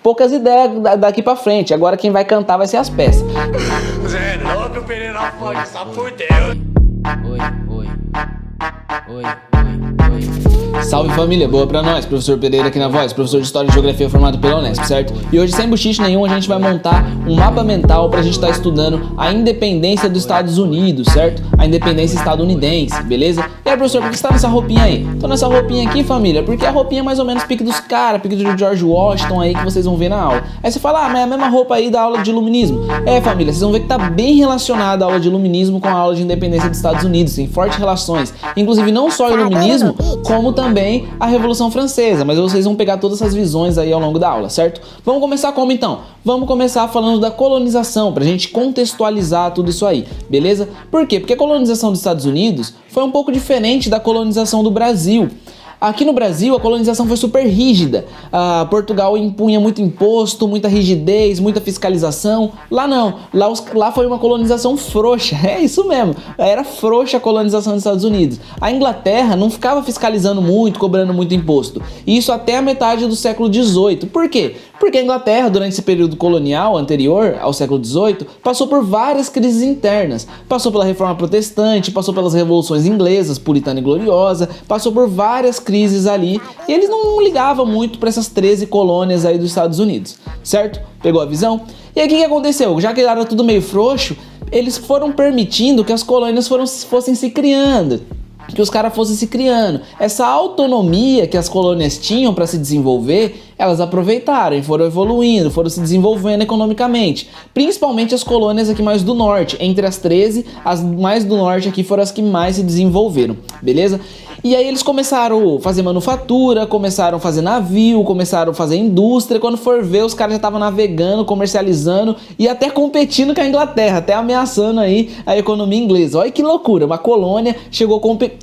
poucas ideias daqui pra frente. Agora quem vai cantar vai ser as peças. Zé louco, Pereira Foge, só por Deus. Oi. Salve família, boa pra nós, professor Pereira aqui na voz, professor de História e Geografia formado pela Unesp, certo? E hoje, sem buchiche nenhum, a gente vai montar um mapa mental pra gente estar estudando a independência dos Estados Unidos, certo? A independência estadunidense, beleza? E aí, professor, por que você tá nessa roupinha aí? Tô nessa roupinha aqui, família, porque a roupinha é mais ou menos pique dos caras, pique do George Washington aí que vocês vão ver na aula. Aí você fala, mas é a mesma roupa aí da aula de iluminismo. É, família, vocês vão ver que tá bem relacionada a aula de iluminismo com a aula de independência dos Estados Unidos, tem fortes relações. Inclusive, não só o iluminismo, como também a Revolução Francesa, mas vocês vão pegar todas essas visões aí ao longo da aula, certo? Vamos começar como então? Vamos começar falando da colonização, pra gente contextualizar tudo isso aí, beleza? Por quê? Porque a colonização dos Estados Unidos foi um pouco diferente da colonização do Brasil. Aqui no Brasil, a colonização foi super rígida. Portugal impunha muito imposto, muita rigidez, muita fiscalização. Lá não. Lá foi uma colonização frouxa. É isso mesmo. Era frouxa a colonização dos Estados Unidos. A Inglaterra não ficava fiscalizando muito, cobrando muito imposto. E isso até a metade do século XVIII. Por quê? Porque a Inglaterra, durante esse período colonial anterior ao século XVIII, passou por várias crises internas. Passou pela Reforma Protestante, passou pelas revoluções inglesas, puritana e gloriosa, passou por várias crises ali, e eles não ligavam muito para essas 13 colônias aí dos Estados Unidos, certo? Pegou a visão? E aí o que aconteceu? Já que era tudo meio frouxo, eles foram permitindo que as colônias fossem se criando, que os caras fossem se criando. Essa autonomia que as colônias tinham para se desenvolver, elas aproveitaram e foram evoluindo, foram se desenvolvendo economicamente. Principalmente as colônias aqui mais do norte. Entre as 13, as mais do norte aqui foram as que mais se desenvolveram, beleza? E aí eles começaram a fazer manufatura, começaram a fazer navio, começaram a fazer indústria. Quando for ver, os caras já estavam navegando, comercializando e até competindo com a Inglaterra, até ameaçando aí a economia inglesa. Olha que loucura, uma colônia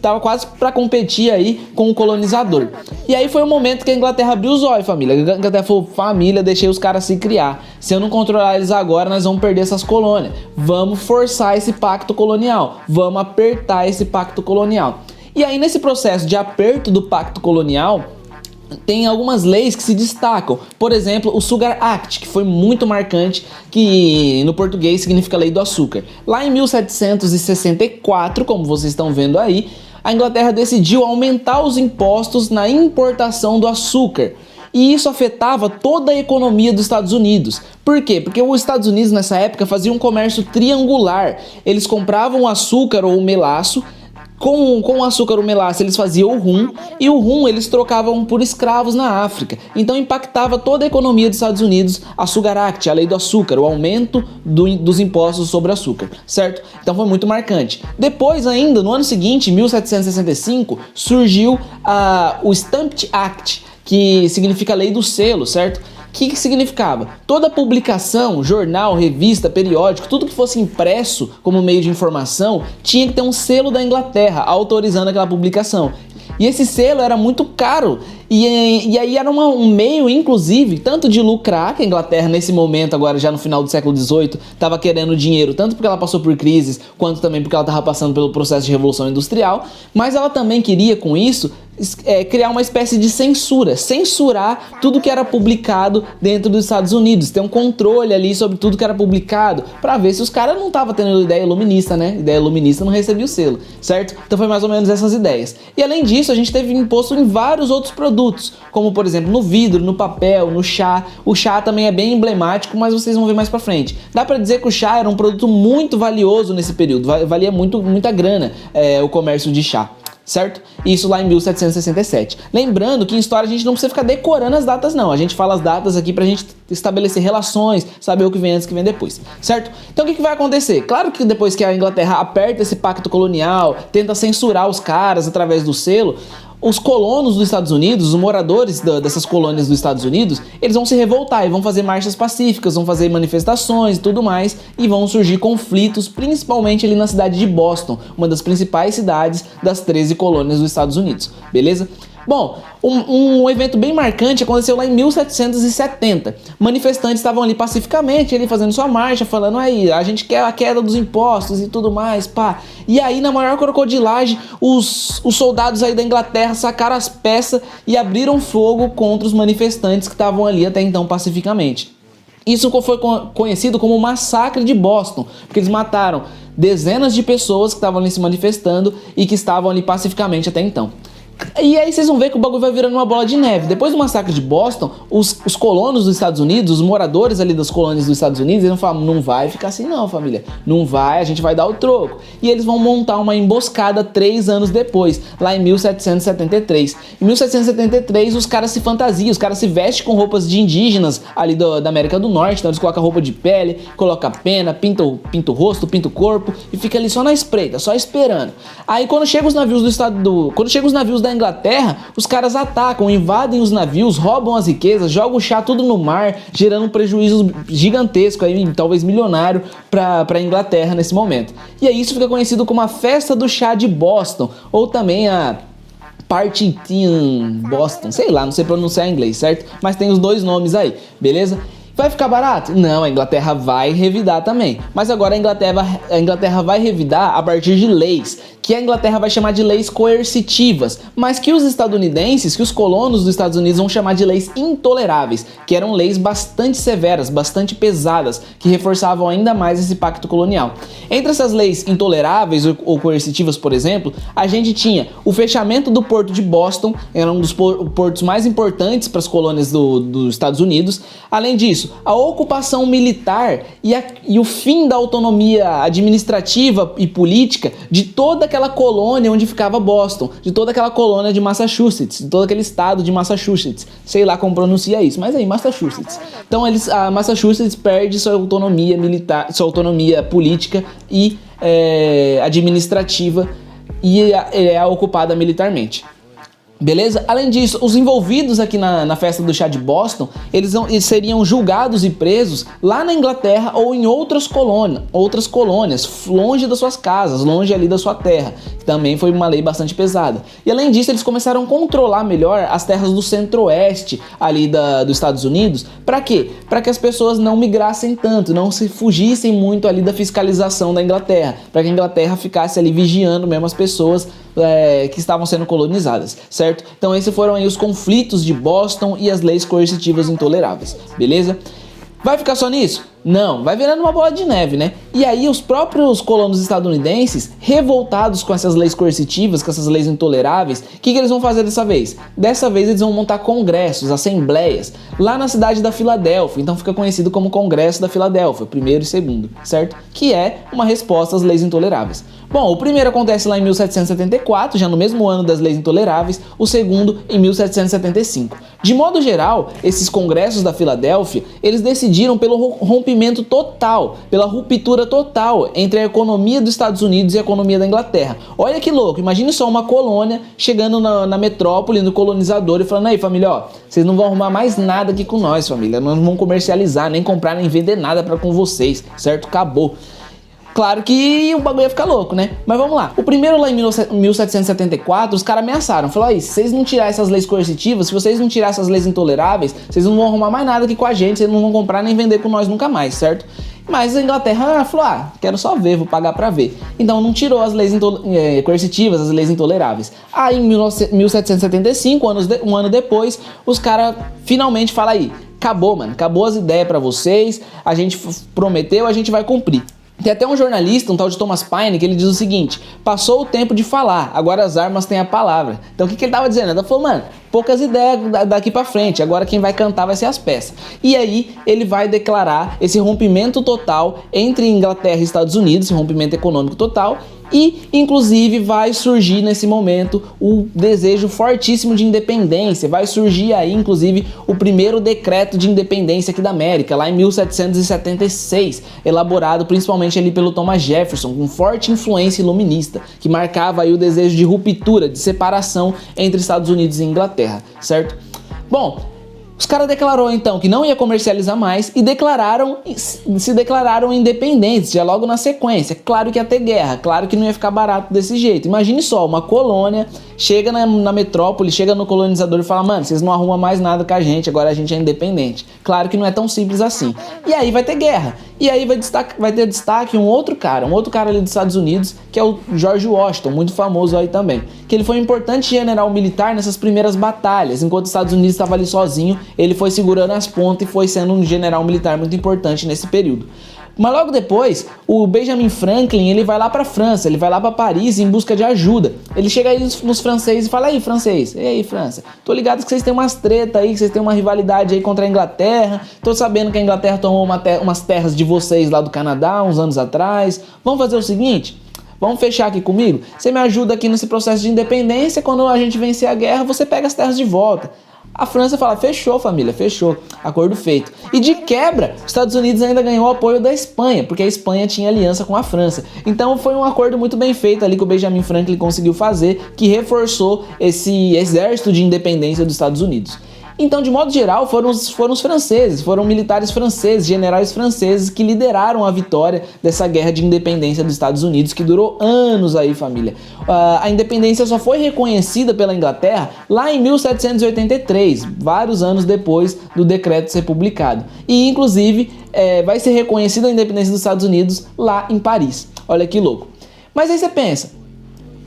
tava quase para competir aí com o colonizador. E aí foi o momento que a Inglaterra abriu os olhos, família. A Inglaterra falou, família, deixei os caras se criar. Se eu não controlar eles agora, nós vamos perder essas colônias. Vamos forçar esse pacto colonial, vamos apertar esse pacto colonial. E aí nesse processo de aperto do pacto colonial, tem algumas leis que se destacam. Por exemplo, o Sugar Act, que foi muito marcante, que no português significa Lei do Açúcar. Lá em 1764, como vocês estão vendo aí, a Inglaterra decidiu aumentar os impostos na importação do açúcar. E isso afetava toda a economia dos Estados Unidos. Por quê? Porque os Estados Unidos nessa época faziam um comércio triangular. Eles compravam açúcar ou melaço. Com o açúcar, o melaço, eles faziam o rum, e o rum eles trocavam por escravos na África. Então impactava toda a economia dos Estados Unidos, a Sugar Act, a lei do açúcar, o aumento dos impostos sobre o açúcar, certo? Então foi muito marcante. Depois ainda, no ano seguinte, em 1765, surgiu o Stamp Act, que significa lei do selo, certo? O que significava? Toda publicação, jornal, revista, periódico, tudo que fosse impresso como meio de informação, tinha que ter um selo da Inglaterra autorizando aquela publicação. E esse selo era muito caro. E aí era um meio, inclusive, tanto de lucrar, que a Inglaterra nesse momento, agora já no final do século XVIII, estava querendo dinheiro, tanto porque ela passou por crises, quanto também porque ela estava passando pelo processo de revolução industrial, mas ela também queria, com isso, criar uma espécie de censurar tudo que era publicado dentro dos Estados Unidos, ter um controle ali sobre tudo que era publicado, para ver se os caras não estavam tendo ideia iluminista, né? Ideia iluminista não recebia o selo, certo? Então foi mais ou menos essas ideias. E além disso, a gente teve imposto em vários outros produtos, como por exemplo no vidro, no papel, no chá. O chá também é bem emblemático, mas vocês vão ver mais pra frente. Dá pra dizer que o chá era um produto muito valioso nesse período, valia muita grana o comércio de chá, certo? Isso lá em 1767. Lembrando que em história a gente não precisa ficar decorando as datas não, a gente fala as datas aqui pra gente estabelecer relações, saber o que vem antes e o que vem depois, certo? Então o que vai acontecer? Claro que depois que a Inglaterra aperta esse pacto colonial, tenta censurar os caras através do selo, os colonos dos Estados Unidos, os moradores dessas colônias dos Estados Unidos, eles vão se revoltar e vão fazer marchas pacíficas, vão fazer manifestações e tudo mais, e vão surgir conflitos, principalmente ali na cidade de Boston, uma das principais cidades das 13 colônias dos Estados Unidos, beleza? Bom, um evento bem marcante aconteceu lá em 1770. Manifestantes estavam ali pacificamente, ali fazendo sua marcha, falando aí, a gente quer a queda dos impostos e tudo mais, pá. E aí, na maior crocodilagem, os soldados aí da Inglaterra sacaram as peças e abriram fogo contra os manifestantes que estavam ali até então pacificamente. Isso foi conhecido como o Massacre de Boston, porque eles mataram dezenas de pessoas que estavam ali se manifestando e que estavam ali pacificamente até então. E aí vocês vão ver que o bagulho vai virando uma bola de neve. Depois do massacre de Boston, os colonos dos Estados Unidos, os moradores ali das colônias dos Estados Unidos, eles vão falar, não vai ficar assim não, família. Não vai, a gente vai dar o troco. E eles vão montar uma emboscada 3 anos depois, lá em 1773. Em 1773, os caras se fantasiam, os caras se vestem com roupas de indígenas ali da América do Norte. Então eles colocam roupa de pele, colocam pena, pinta o rosto, pinta o corpo e fica ali só na espreita, só esperando. Aí quando chegam os navios da Inglaterra, os caras atacam, invadem os navios, roubam as riquezas, jogam o chá tudo no mar, gerando um prejuízo gigantesco, aí, talvez milionário, para a Inglaterra nesse momento. E aí isso fica conhecido como a Festa do Chá de Boston, ou também a Party in Boston, sei lá, não sei pronunciar em inglês, certo? Mas tem os dois nomes aí, beleza? Vai ficar barato? Não, a Inglaterra vai revidar também. Mas agora a Inglaterra vai revidar a partir de leis, que a Inglaterra vai chamar de leis coercitivas, mas que os estadunidenses, que os colonos dos Estados Unidos vão chamar de leis intoleráveis, que eram leis bastante severas, bastante pesadas, que reforçavam ainda mais esse pacto colonial. Entre essas leis intoleráveis ou coercitivas, por exemplo, a gente tinha o fechamento do porto de Boston, era um dos portos mais importantes para as colônias dos Estados Unidos. Além disso, a ocupação militar e o fim da autonomia administrativa e política de toda aquela colônia onde ficava Boston, de toda aquela colônia de Massachusetts, de todo aquele estado de Massachusetts, sei lá como pronuncia isso, mas aí, Massachusetts. Então a Massachusetts perde sua autonomia militar, sua autonomia política e administrativa e é ocupada militarmente. Beleza? Além disso, os envolvidos aqui na festa do chá de Boston, eles seriam julgados e presos lá na Inglaterra ou em outras colônias, longe das suas casas, longe ali da sua terra. Também foi uma lei bastante pesada. E além disso, eles começaram a controlar melhor as terras do centro-oeste ali dos Estados Unidos. Para quê? Para que as pessoas não migrassem tanto, não se fugissem muito ali da fiscalização da Inglaterra, para que a Inglaterra ficasse ali vigiando mesmo as pessoas que estavam sendo colonizadas, certo? Então esses foram aí os conflitos de Boston e as leis coercitivas intoleráveis, beleza? Vai ficar só nisso? Não, vai virando uma bola de neve, né? E aí os próprios colonos estadunidenses, revoltados com essas leis coercitivas, com essas leis intoleráveis, o que eles vão fazer dessa vez? Dessa vez eles vão montar congressos, assembleias, lá na cidade da Filadélfia. Então fica conhecido como Congresso da Filadélfia, primeiro e segundo, certo? Que é uma resposta às leis intoleráveis. Bom, o primeiro acontece lá em 1774, já no mesmo ano das leis intoleráveis, o segundo em 1775. De modo geral, esses congressos da Filadélfia, eles decidiram pelo rompimento total, pela ruptura total entre a economia dos Estados Unidos e a economia da Inglaterra. Olha que louco, imagine só uma colônia chegando na metrópole, no colonizador e falando, aí família, ó, vocês não vão arrumar mais nada aqui com nós, família, nós não vamos comercializar, nem comprar, nem vender nada com vocês, certo? Acabou. Claro que o bagulho ia ficar louco, né? Mas vamos lá. O primeiro lá em 1774, os caras ameaçaram. Falaram, aí, se vocês não tirarem essas leis coercitivas, se vocês não tirarem essas leis intoleráveis, vocês não vão arrumar mais nada aqui com a gente, vocês não vão comprar nem vender com nós nunca mais, certo? Mas a Inglaterra falou, quero só ver, vou pagar pra ver. Então não tirou as leis coercitivas, as leis intoleráveis. Aí em 1775, um ano depois, os caras finalmente falam aí, acabou, mano, acabou as ideias pra vocês, a gente prometeu, a gente vai cumprir. Tem até um jornalista, um tal de Thomas Paine, que ele diz o seguinte, passou o tempo de falar, agora as armas têm a palavra. Então o que ele tava dizendo? Ele falou, mano, poucas ideias daqui pra frente, agora quem vai cantar vai ser as peças. E aí ele vai declarar esse rompimento total entre Inglaterra e Estados Unidos, esse rompimento econômico total, e inclusive vai surgir nesse momento o desejo fortíssimo de independência, vai surgir aí inclusive o primeiro decreto de independência aqui da América, lá em 1776, elaborado principalmente ali pelo Thomas Jefferson, com forte influência iluminista, que marcava aí o desejo de ruptura, de separação entre Estados Unidos e Inglaterra, certo? Bom, os caras declarou então que não ia comercializar mais e se declararam independentes, já logo na sequência. Claro que ia ter guerra, claro que não ia ficar barato desse jeito. Imagine só, uma colônia chega na metrópole, chega no colonizador e fala: mano, vocês não arrumam mais nada com a gente, agora a gente é independente. Claro que não é tão simples assim. E aí vai ter guerra. E aí vai ter destaque um outro cara ali dos Estados Unidos, que é o George Washington, muito famoso aí também. Que ele foi um importante general militar nessas primeiras batalhas. Enquanto os Estados Unidos estava ali sozinho, ele foi segurando as pontas e foi sendo um general militar muito importante nesse período. Mas logo depois, o Benjamin Franklin, ele vai lá pra França, ele vai lá pra Paris em busca de ajuda. Ele chega aí nos franceses e fala: aí, francês, e aí, França, tô ligado que vocês têm umas treta aí, que vocês têm uma rivalidade aí contra a Inglaterra, tô sabendo que a Inglaterra tomou umas terras de vocês lá do Canadá uns anos atrás. Vamos fazer o seguinte, vamos fechar aqui comigo? Você me ajuda aqui nesse processo de independência, quando a gente vencer a guerra, você pega as terras de volta. A França fala: fechou, família, fechou, acordo feito. E de quebra, os Estados Unidos ainda ganhou o apoio da Espanha, porque a Espanha tinha aliança com a França. Então foi um acordo muito bem feito ali que o Benjamin Franklin conseguiu fazer, que reforçou esse exército de independência dos Estados Unidos. Então, de modo geral, foram os franceses, foram militares franceses, generais franceses que lideraram a vitória dessa guerra de independência dos Estados Unidos, que durou anos aí, família. A independência só foi reconhecida pela Inglaterra lá em 1783, vários anos depois do decreto ser publicado. E, inclusive, vai ser reconhecida a independência dos Estados Unidos lá em Paris. Olha que louco. Mas aí você pensa,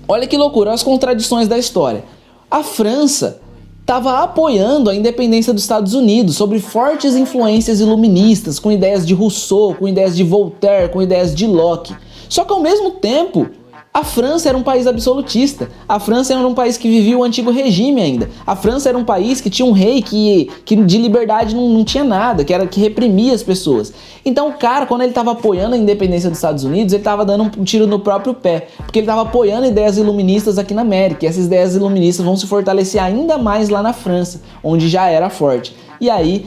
olha que loucura, as contradições da história. A França estava apoiando a independência dos Estados Unidos sob fortes influências iluministas, com ideias de Rousseau, com ideias de Voltaire, com ideias de Locke. Só que ao mesmo tempo, a França era um país absolutista. A França era um país que vivia o antigo regime ainda. A França era um país que tinha um rei que de liberdade não tinha nada, que reprimia as pessoas. Então o cara, quando ele estava apoiando a independência dos Estados Unidos, ele estava dando um tiro no próprio pé, porque ele estava apoiando ideias iluministas aqui na América. E essas ideias iluministas vão se fortalecer ainda mais lá na França, onde já era forte. E aí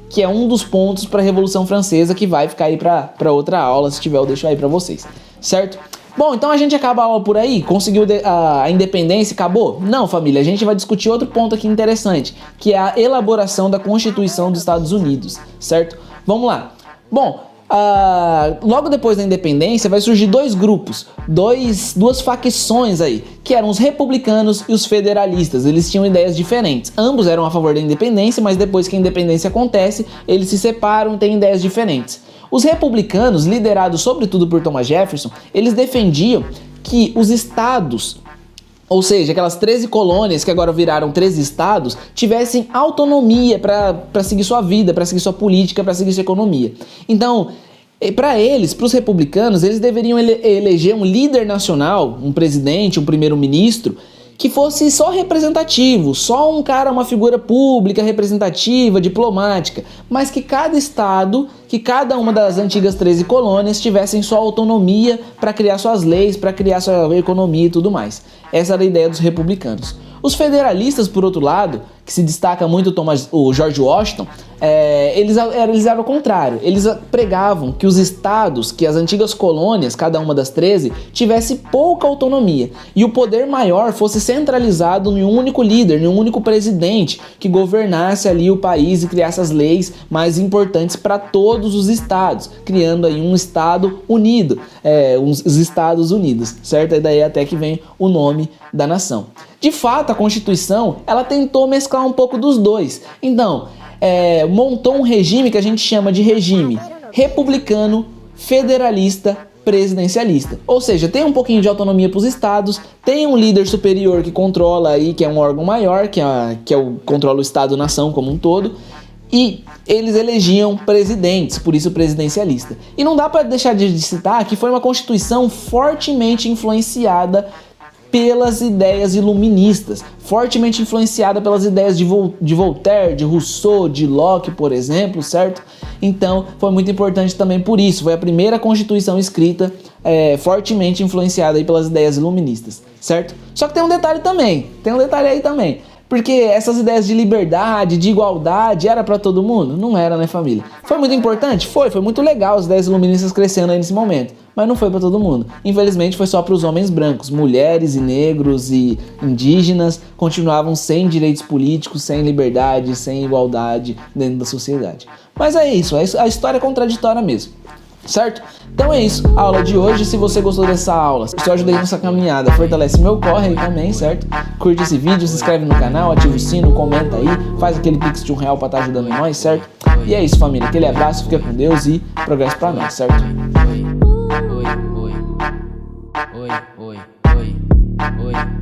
que é um dos pontos para a Revolução Francesa, que vai ficar aí para outra aula, se tiver eu deixo aí para vocês, certo? Bom, então a gente acaba a aula por aí? Conseguiu a independência? Acabou? Não, família, a gente vai discutir outro ponto aqui interessante, que é a elaboração da Constituição dos Estados Unidos, certo? Vamos lá. Bom, logo depois da independência vai surgir dois grupos, duas facções aí, que eram os republicanos e os federalistas. Eles tinham ideias diferentes. Ambos eram a favor da independência, mas depois que a independência acontece, eles se separam e têm ideias diferentes. Os republicanos, liderados sobretudo por Thomas Jefferson, eles defendiam que os estados, ou seja, aquelas 13 colônias que agora viraram 13 estados, tivessem autonomia para seguir sua vida, para seguir sua política, para seguir sua economia. Então, para os republicanos, eles deveriam eleger um líder nacional, um presidente, um primeiro-ministro, que fosse só representativo, só um cara, uma figura pública, representativa, diplomática, mas que cada estado, que cada uma das antigas 13 colônias tivessem sua autonomia para criar suas leis, para criar sua economia e tudo mais. Essa era a ideia dos republicanos. Os federalistas, por outro lado, que se destaca muito o George Washington, eles eram o contrário. Eles pregavam que os estados, que as antigas colônias, cada uma das 13, tivesse pouca autonomia e o poder maior fosse centralizado em um único líder, em um único presidente que governasse ali o país e criasse as leis mais importantes para todos os estados, criando aí um estado unido, os Estados Unidos, certo? E daí até que vem o nome da nação. De fato, a Constituição, ela tentou mesclar um pouco dos dois. Então, montou um regime que a gente chama de regime republicano, federalista, presidencialista. Ou seja, tem um pouquinho de autonomia para os estados, tem um líder superior que controla aí, que é um órgão maior, controla o estado-nação como um todo, e eles elegiam presidentes, por isso presidencialista. E não dá para deixar de citar que foi uma Constituição fortemente influenciada pelas ideias iluministas, fortemente influenciada pelas ideias de Voltaire, de Rousseau, de Locke, por exemplo, certo? Então, foi muito importante também por isso. Foi a primeira Constituição escrita fortemente influenciada aí pelas ideias iluministas, certo? Só que tem um detalhe aí também. Porque essas ideias de liberdade, de igualdade, era para todo mundo? Não era, né, família? Foi muito importante? Foi muito legal as ideias iluministas crescendo aí nesse momento. Mas não foi para todo mundo. Infelizmente foi só para os homens brancos. Mulheres e negros e indígenas continuavam sem direitos políticos, sem liberdade, sem igualdade dentro da sociedade. Mas é isso, a história é contraditória mesmo. certo? Então é isso, a aula de hoje. Se você gostou dessa aula, se eu ajudei nessa caminhada, fortalece meu corre aí também, certo? Curte esse vídeo, se inscreve no canal, ativa o sino, comenta aí, faz aquele pix de R$1 pra estar ajudando nós, certo? E é isso, família, aquele abraço, fica com Deus e progresso pra nós, certo? Oi, oi, oi, oi, oi, oi, oi.